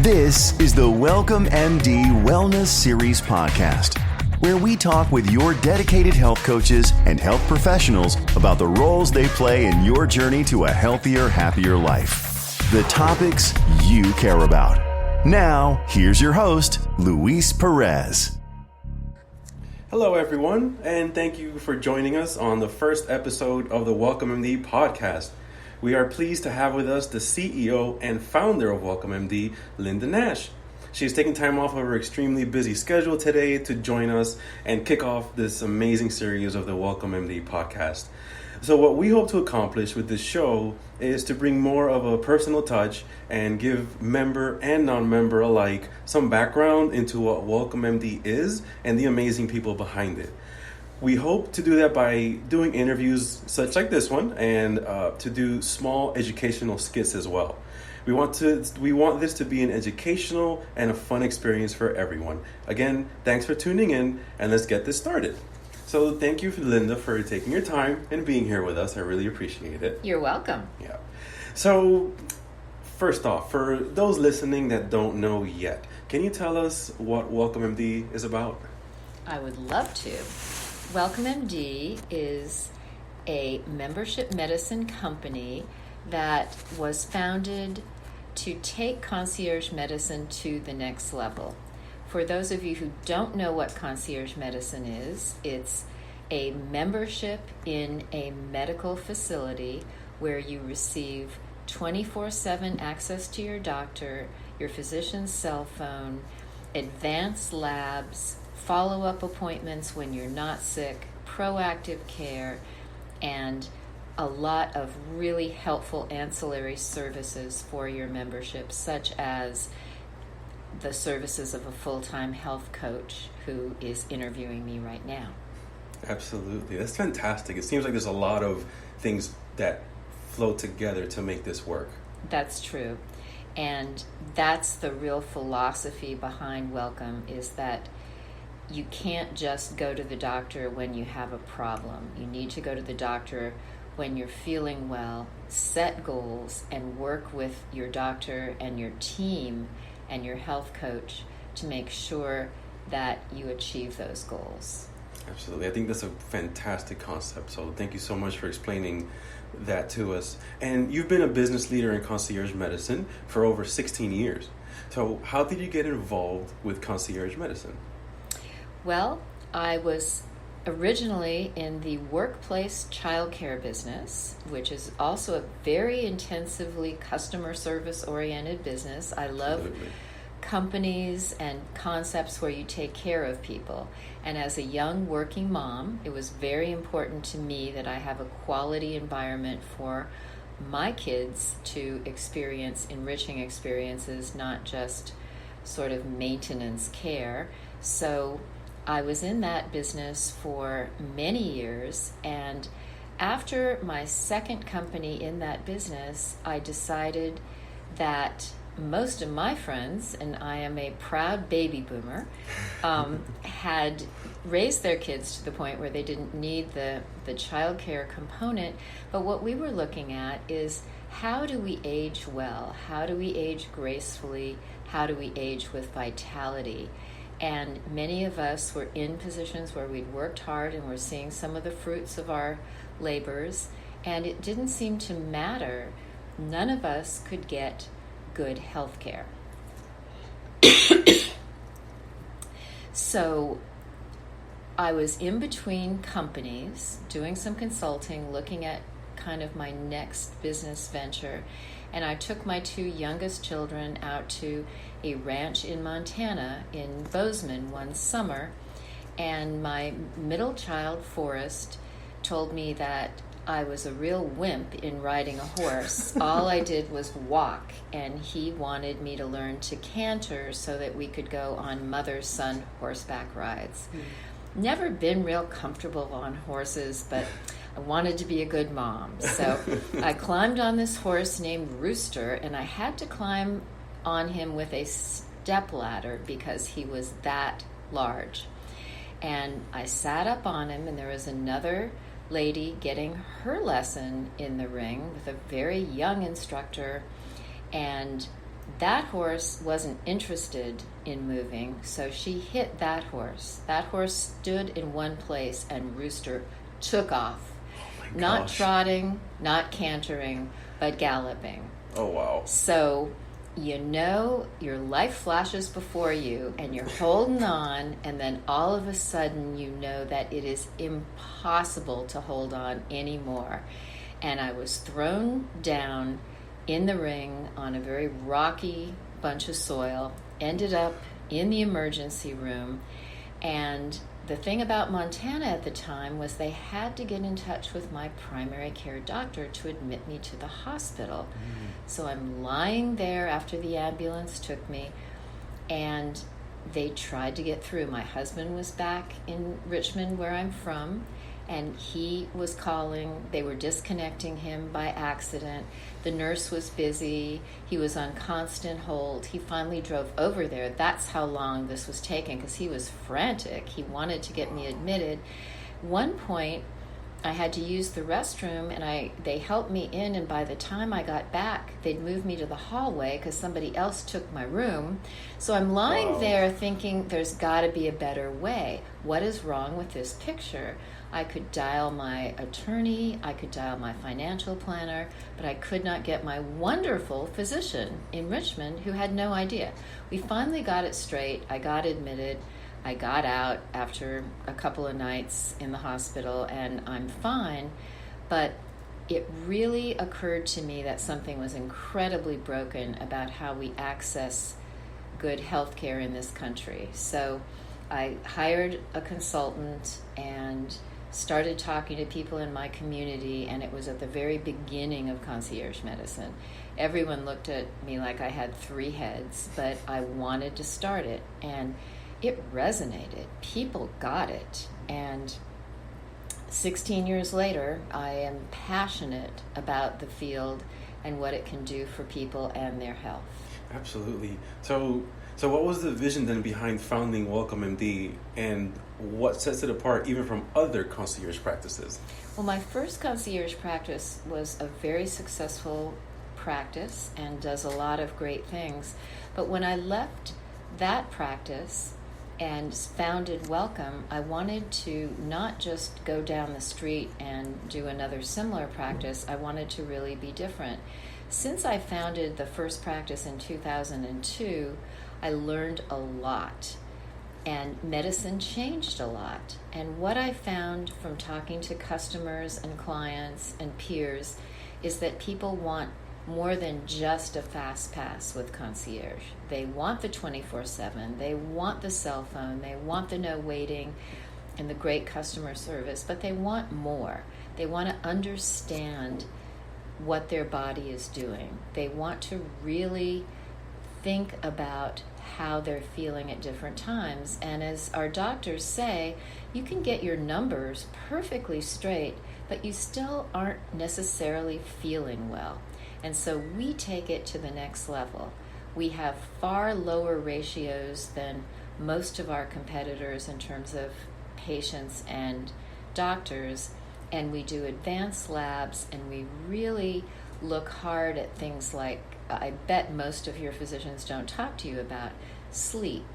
This is the WellcomeMD Wellness Series podcast, where we talk with your dedicated health coaches and health professionals about the roles they play in your journey to a healthier, happier life. The topics you care about. Now, here's your host, Luis Perez. Hello, everyone, and thank you for joining us on the first episode of the WellcomeMD podcast. We are pleased to have with us the CEO and founder of WellcomeMD, Linda Nash. She is taking time off of her extremely busy schedule today to join us and kick off this amazing series of the WellcomeMD podcast. So what we hope to accomplish with this show is to bring more of a personal touch and give member and non-member alike some background into what WellcomeMD is and the amazing people behind it. We hope to do that by doing interviews such like this one and to do small educational skits as well. We want this to be an educational and a fun experience for everyone. Again, thanks for tuning in, and let's get this started. So thank you, Linda, for taking your time and being here with us. I really appreciate it. You're welcome. Yeah. So first off, for those listening that don't know yet, can you tell us what WellcomeMD is about? I would love to. WellcomeMD is a membership medicine company that was founded to take concierge medicine to the next level. For those of you who don't know what concierge medicine is, it's a membership in a medical facility where you receive 24/7 access to your doctor, your physician's cell phone, advanced labs, follow-up appointments when you're not sick, proactive care, and a lot of really helpful ancillary services for your membership, such as the services of a full-time health coach who is interviewing me right now. Absolutely. That's fantastic. It seems like there's a lot of things that flow together to make this work. That's true. And that's the real philosophy behind Welcome, is that you can't just go to the doctor when you have a problem. You need to go to the doctor when you're feeling well, set goals, and work with your doctor and your team and your health coach to make sure that you achieve those goals. Absolutely. I think that's a fantastic concept. So thank you so much for explaining that to us. And you've been a business leader in concierge medicine for over 16 years. So how did you get involved with concierge medicine? Well, I was originally in the workplace childcare business, which is also a very intensively customer service oriented business. I love Absolutely. Companies and concepts where you take care of people. And as a young working mom, it was very important to me that I have a quality environment for my kids to experience enriching experiences, not just sort of maintenance care. So I was in that business for many years, and after my second company in that business, I decided that most of my friends, and I am a proud baby boomer, had raised their kids to the point where they didn't need the child care component. But what we were looking at is, how do we age well? How do we age gracefully? How do we age with vitality? And many of us were in positions where we'd worked hard and we're seeing some of the fruits of our labors, and it didn't seem to matter. None of us could get good health care. So I was in between companies doing some consulting, looking at kind of my next business venture, and I took my two youngest children out to a ranch in Montana in Bozeman one summer, and my middle child, Forrest, told me that I was a real wimp in riding a horse. All I did was walk, and he wanted me to learn to canter so that we could go on mother-son horseback rides. Never been real comfortable on horses, but I wanted to be a good mom. So I climbed on this horse named Rooster, and I had to climb on him with a step ladder because he was that large. And I sat up on him, and there was another lady getting her lesson in the ring with a very young instructor, and that horse wasn't interested in moving, so she hit that horse. That horse stood in one place and Rooster took off. Not trotting, not cantering, but galloping. Oh, wow. So, you know, your life flashes before you and you're holding on, and then all of a sudden you know that it is impossible to hold on anymore. And I was thrown down in the ring on a very rocky bunch of soil, ended up in the emergency room, and the thing about Montana at the time was they had to get in touch with my primary care doctor to admit me to the hospital. So I'm lying there after the ambulance took me, and they tried to get through. My husband was back in Richmond, where I'm from, and he was calling. They were disconnecting him by accident. The nurse was busy. He was on constant hold. He finally drove over there. That's how long this was taking, because he was frantic. He wanted to get me admitted. One point, I had to use the restroom, and they helped me in, and by the time I got back, they'd moved me to the hallway because somebody else took my room. So I'm lying there thinking there's got to be a better way. What is wrong with this picture? I could dial my attorney, I could dial my financial planner, but I could not get my wonderful physician in Richmond who had no idea. We finally got it straight. I got admitted. I got out after a couple of nights in the hospital, and I'm fine. But it really occurred to me that something was incredibly broken about how we access good health care in this country. So I hired a consultant and started talking to people in my community, and it was at the very beginning of concierge medicine. Everyone looked at me like I had 3 heads, but I wanted to start it, and it resonated. People got it, and 16 years later, I am passionate about the field and what it can do for people and their health. Absolutely. So what was the vision then behind founding WellcomeMD, and what sets it apart even from other concierge practices? Well, my first concierge practice was a very successful practice and does a lot of great things. But when I left that practice and founded Welcome, I wanted to not just go down the street and do another similar practice. I wanted to really be different. Since I founded the first practice in 2002, I learned a lot, and medicine changed a lot. And what I found from talking to customers and clients and peers is that people want more than just a fast pass with concierge. They want the 24/7, they want the cell phone, they want the no waiting and the great customer service, but they want more. They want to understand what their body is doing. They want to really think about how they're feeling at different times. And as our doctors say, you can get your numbers perfectly straight, but you still aren't necessarily feeling well. And so we take it to the next level. We have far lower ratios than most of our competitors in terms of patients and doctors, and we do advanced labs, and we really look hard at things like, I bet most of your physicians don't talk to you about sleep.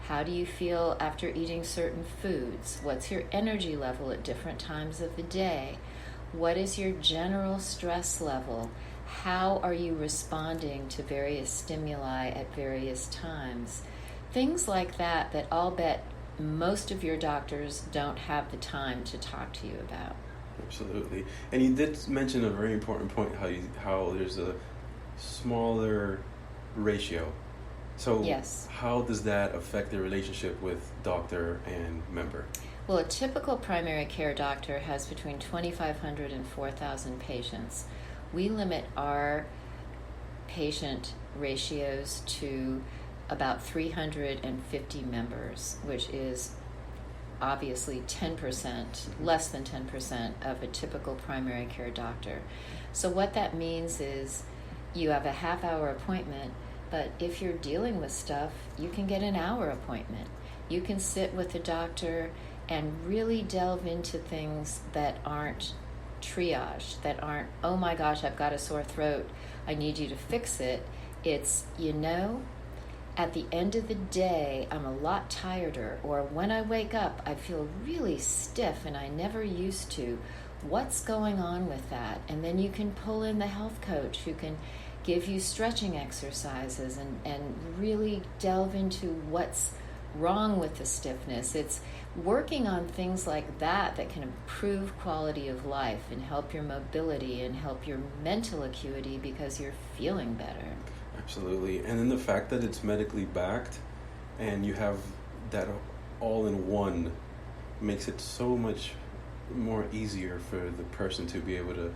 How do you feel after eating certain foods? What's your energy level at different times of the day? What is your general stress level? How are you responding to various stimuli at various times? Things like that I'll bet most of your doctors don't have the time to talk to you about. Absolutely. And you did mention a very important point, how there's a smaller ratio. So yes. How does that affect the relationship with doctor and member? Well, a typical primary care doctor has between 2,500 and 4,000 patients. We limit our patient ratios to about 350 members, which is obviously 10%, less than 10% of a typical primary care doctor. So what that means is you have a half-hour appointment, but if you're dealing with stuff, you can get an hour appointment. You can sit with the doctor and really delve into things that aren't triage, that aren't, oh my gosh, I've got a sore throat, I need you to fix it. It's, at the end of the day, I'm a lot tireder, or when I wake up, I feel really stiff and I never used to. What's going on with that? And then you can pull in the health coach who can give you stretching exercises and really delve into what's wrong with the stiffness. It's working on things like that can improve quality of life and help your mobility and help your mental acuity because you're feeling better. Absolutely. And then the fact that it's medically backed and you have that all in one makes it so much more easier for the person to be able to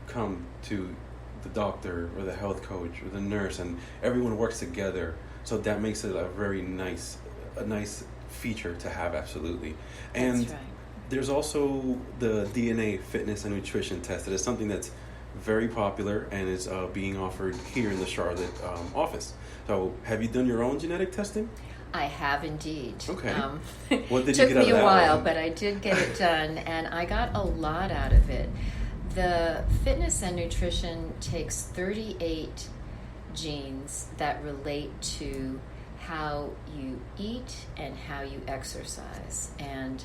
come to the doctor or the health coach or the nurse, and everyone works together. So that makes it a nice feature to have, absolutely. And That's right. There's also the DNA fitness and nutrition test. It is something that's very popular and is being offered here in the Charlotte office. So have you done your own genetic testing? I have indeed. Okay. What did you get out of that? Took me a while, one? but I did get it done, and I got a lot out of it. The fitness and nutrition takes 38 genes that relate to how you eat and how you exercise. And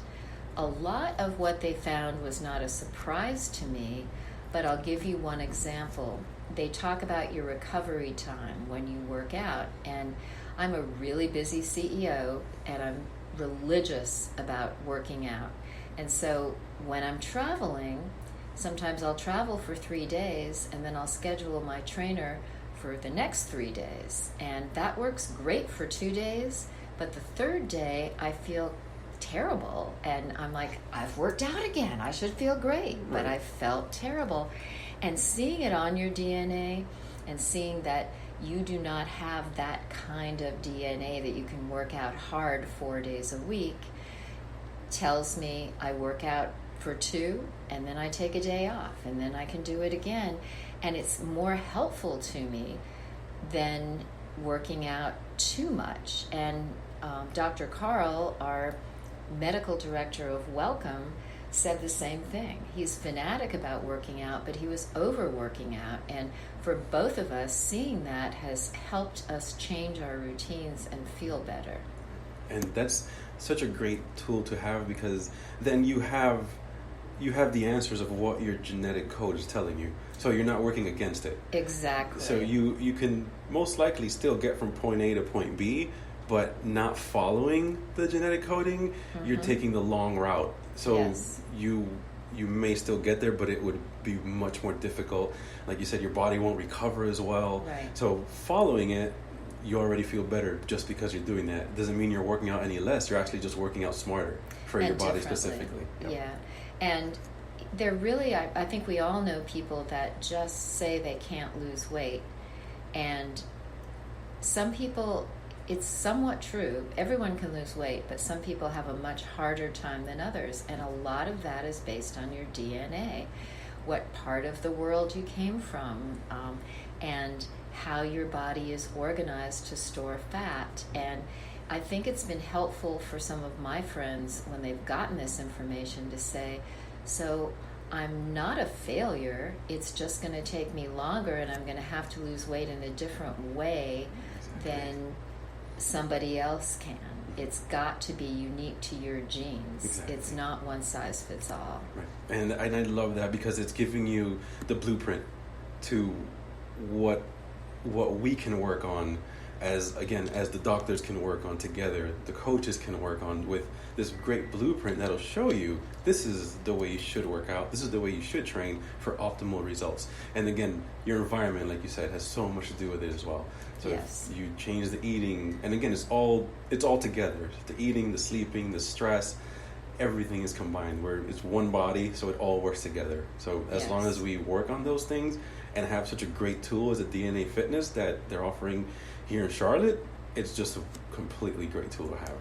a lot of what they found was not a surprise to me, but I'll give you one example. They talk about your recovery time when you work out, and I'm a really busy CEO, and I'm religious about working out. And so when I'm traveling, sometimes I'll travel for 3 days, and then I'll schedule my trainer for the next 3 days. And that works great for 2 days, but the third day I feel terrible, and I'm like, I've worked out again, I should feel great, but I felt terrible. And seeing it on your DNA and seeing that you do not have that kind of DNA that you can work out hard 4 days a week tells me I work out for 2 and then I take a day off and then I can do it again, and it's more helpful to me than working out too much. And Dr. Carl, our medical director of Welcome, said the same thing. He's fanatic about working out, but he was overworking out. And for both of us, seeing that has helped us change our routines and feel better. And that's such a great tool to have, because then you have the answers of what your genetic code is telling you. So you're not working against it. Exactly. So you can most likely still get from point A to point B, but not following the genetic coding, you're taking the long route. So yes. you may still get there, but it would be much more difficult. Like you said, your body won't recover as well. Right. So following it, you already feel better just because you're doing that. Doesn't mean you're working out any less. You're actually just working out smarter for your body specifically. Yep. Yeah. And they're really, I think we all know people that just say they can't lose weight. And some people, it's somewhat true. Everyone can lose weight, but some people have a much harder time than others. And a lot of that is based on your DNA, what part of the world you came from, and how your body is organized to store fat. And I think it's been helpful for some of my friends when they've gotten this information to say, so I'm not a failure, it's just going to take me longer and I'm going to have to lose weight in a different way than somebody else can. It's got to be unique to your genes. Exactly. It's not one size fits all. Right. And I love that, because it's giving you the blueprint to what we can work on, as the doctors can work on together, the coaches can work on, with this great blueprint that'll show you this is the way you should work out, this is the way you should train for optimal results. And again, your environment, like you said, has so much to do with it as well. So yes. if you change the eating, and again, it's all together. The eating, the sleeping, the stress, everything is combined, where it's one body, so it all works together. So as long as we work on those things and have such a great tool as a DNA Fitness that they're offering here in Charlotte, it's just a completely great tool to have.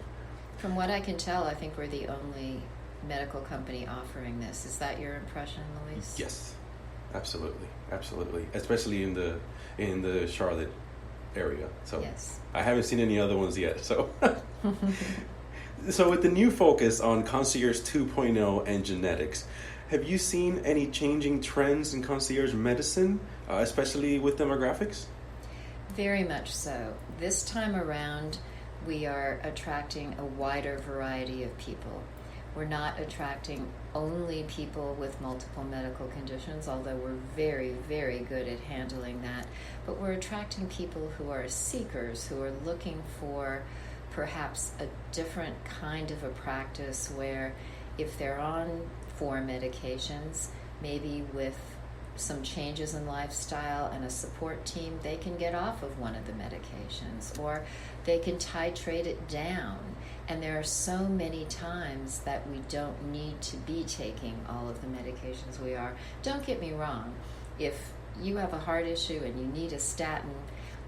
From what I can tell, I think we're the only medical company offering this. Is that your impression, Luis? Yes, absolutely, especially in the Charlotte area. So yes. I haven't seen any other ones yet. So so with the new focus on Concierge 2.0 and genetics, have you seen any changing trends in concierge medicine, especially with demographics? Very much so. This time around, we are attracting a wider variety of people. We're not attracting only people with multiple medical conditions, although we're very, very good at handling that. But we're attracting people who are seekers, who are looking for perhaps a different kind of a practice where if they're on 4 medications, maybe with some changes in lifestyle and a support team, they can get off of one of the medications, or they can titrate it down. And there are so many times that we don't need to be taking all of the medications we are. Don't get me wrong, if you have a heart issue and you need a statin,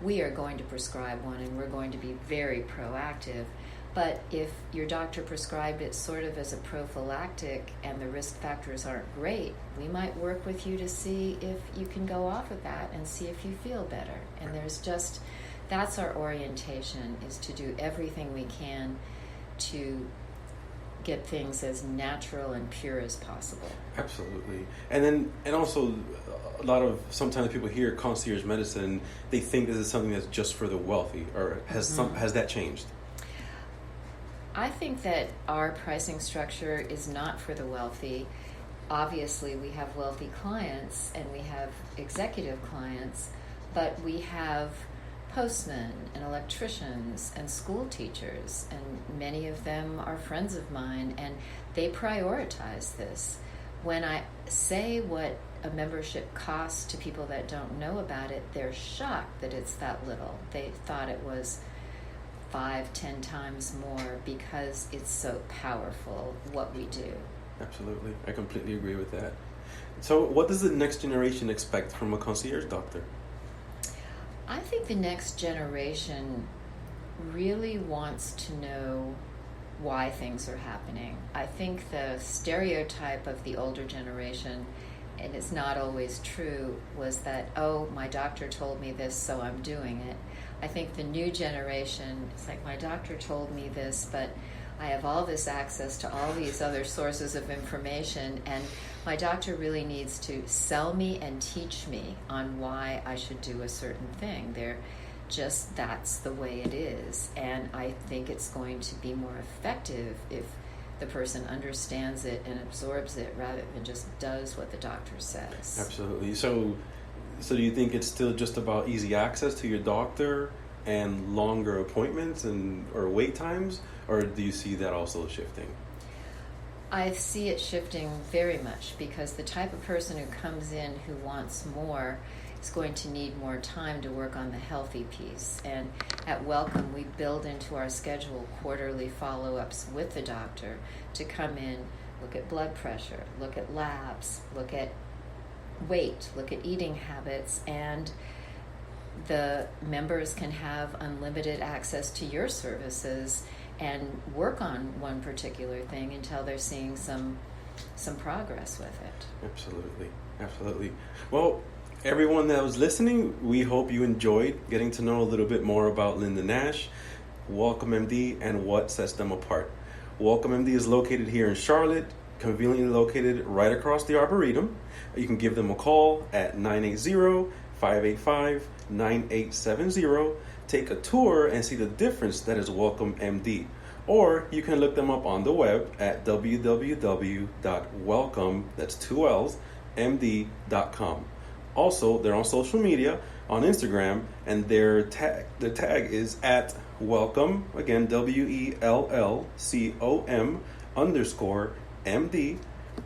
we are going to prescribe one and we're going to be very proactive. But if your doctor prescribed it sort of as a prophylactic and the risk factors aren't great, we might work with you to see if you can go off of that and see if you feel better. And that's our orientation, is to do everything we can to get things as natural and pure as possible. Absolutely. And also sometimes people hear concierge medicine, they think this is something that's just for the wealthy, or has that changed? I think that our pricing structure is not for the wealthy. Obviously, we have wealthy clients and we have executive clients, but we have postmen and electricians and school teachers, and many of them are friends of mine, and they prioritize this. When I say what a membership costs to people that don't know about it, they're shocked that it's that little. They thought it was 5-10 times more because it's so powerful what we do. Absolutely. I completely agree with that. So what does the next generation expect from a concierge doctor? I think the next generation really wants to know why things are happening. I think the stereotype of the older generation, and it's not always true, was that, oh, my doctor told me this, so I'm doing it. I think the new generation, it's like, my doctor told me this, but I have all this access to all these other sources of information, and my doctor really needs to sell me and teach me on why I should do a certain thing. That's the way it is. And I think it's going to be more effective if the person understands it and absorbs it rather than just does what the doctor says. Absolutely. So do you think it's still just about easy access to your doctor and longer appointments or wait times, or do you see that also shifting? I see it shifting very much, because the type of person who comes in who wants more is going to need more time to work on the healthy piece. And at Welcome, we build into our schedule quarterly follow-ups with the doctor to come in, look at blood pressure, look at labs, look at weight, look at eating habits, and the members can have unlimited access to your services and work on one particular thing until they're seeing some progress with it. Absolutely. Well, everyone that was listening, we hope you enjoyed getting to know a little bit more about Linda Nash, WellcomeMD, and what sets them apart. WellcomeMD is located here in Charlotte, conveniently located right across the Arboretum. You can give them a call at 980-585-9870. Take a tour and see the difference that is WellcomeMD. Or you can look them up on the web at www.welcome.md.com. Also, they're on social media, on Instagram, and their tag is at Welcome, again, WELLCOM_MD,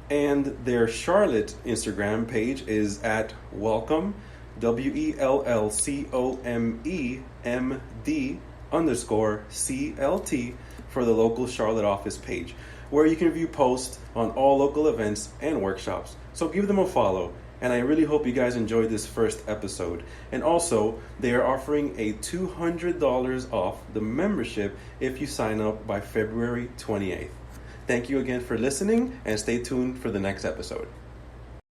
and their Charlotte Instagram page is at Welcome, WELLCOMEMD_CLT for the local Charlotte office page, where you can view posts on all local events and workshops. So give them a follow, and I really hope you guys enjoyed this first episode. And also, they are offering a $200 off the membership if you sign up by February 28th. Thank you again for listening, and stay tuned for the next episode.